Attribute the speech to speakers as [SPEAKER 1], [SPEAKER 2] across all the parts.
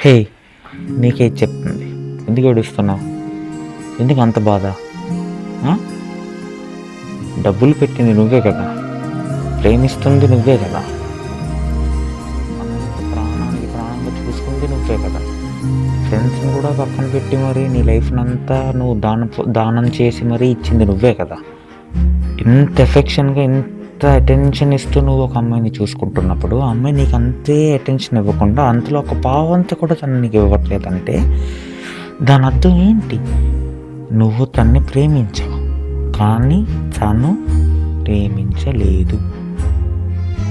[SPEAKER 1] హే! నీకే చెప్తుంది. ఎందుకు ఏడుస్తున్నావు? ఎందుకు అంత బాధ? ఆ! డబ్బులు పెట్టింది నువ్వే కదా! ప్రేమిస్తుంది నువ్వే కదా! మనల్ని ప్రాణానికి ప్రాణంగా చూసుకుంది నువ్వే కదా! ఫ్రెండ్స్‌ని కూడా పక్కన పెట్టి మరి నీ లైఫ్‌నంతా నువ్వు దానం చేసి మరీ ఇచ్చింది నువ్వే కదా! ఇంత ఎఫెక్షన్‌గా, ఇంత అటెన్షన్ ఇస్తూ నువ్వు ఒక అమ్మాయిని చూసుకుంటున్నప్పుడు, ఆ అమ్మాయి నీకు అంతే అటెన్షన్ ఇవ్వకుండా, అంతలో ఒక పావంత కూడా తను నీకు ఇవ్వట్లేదంటే, దాని అర్థం ఏంటి? నువ్వు తన్ని ప్రేమించావు. కానీ తను ప్రేమించలేదు.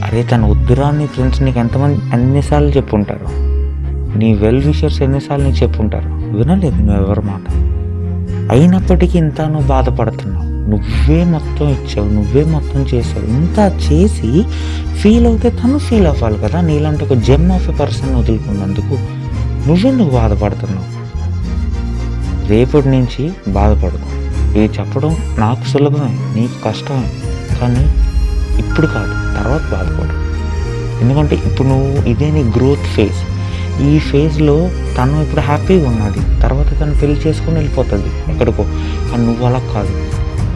[SPEAKER 1] అరే! తను వద్దురా నీ ఫ్రెండ్స్ నీకు ఎన్నిసార్లు చెప్పుంటారు. నీ వెల్ విషర్స్ ఎన్నిసార్లు నీకు చెప్పుంటారు. వినలేదు నువ్వెవరి మాట. అయినప్పటికీ ఇంత నువ్వు బాధపడుతున్నావు. నువ్వే మొత్తం ఇచ్చావు. నువ్వే మొత్తం చేసావు. ఇంత చేసి ఫీల్ అవుతే తను ఫీల్ అవ్వాలి కదా! నీలాంటి ఒక జెమ్ ఆఫ్ ఎ పర్సన్ వదులుకున్నందుకు నువ్వెందుకు బాధపడుతున్నావు? రేపటి నుంచి బాధపడకు. ఇది చెప్పడం నాకు సులభమే, నీకు కష్టమే. కానీ ఇప్పుడు కాదు, తర్వాత బాధపడు. ఎందుకంటే ఇప్పుడు నువ్వు ఇదే నీ గ్రోత్ ఫేజ్. ఈ ఫేజ్‌లో తను ఇప్పుడు హ్యాపీగా ఉన్నది. తర్వాత తను పెళ్లి చేసుకొని వెళ్ళిపోతుంది ఎక్కడికో. కానీ నువ్వు అలా కాదు.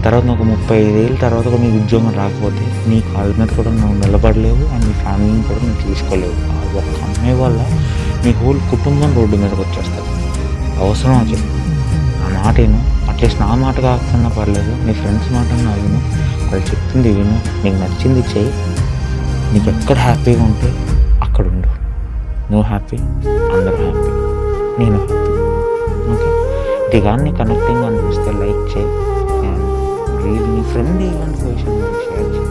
[SPEAKER 1] తర్వాత ఒక 35 ఏళ్ళ తర్వాత కూడా నీకు ఉద్యోగం రాకపోతే నీ కాళ్ళ మీద కూడా నువ్వు నిలబడలేవు. అండ్ నీ ఫ్యామిలీని కూడా నువ్వు చూసుకోలేవు. ఆ ఒక్క అమ్మాయి వల్ల నీ హోల్ కుటుంబం రోడ్డు మీదకి వచ్చేస్తుంది. అవసరమా చెప్పు? నా మాట విను. అట్లీస్ట్ నా మాట కాకపోయినా పర్లేదు, నీ ఫ్రెండ్స్ మాట నా విను. వాళ్ళు చెప్తుంది విను. నీకు నచ్చింది చెయ్యి. నీకు ఎక్కడ హ్యాపీగా ఉంటే అక్కడ ఉండు. నువ్వు హ్యాపీ, అందరూ హ్యాపీ, నేను హ్యాపీ. ఓకే, ఇది కానీ కనెక్టింగ్ అనిపిస్తే లైక్ చేయి. అండ్ నీ ఫ్రెండ్ ఇలాంటి పొజిషన్ షేర్ చేయి.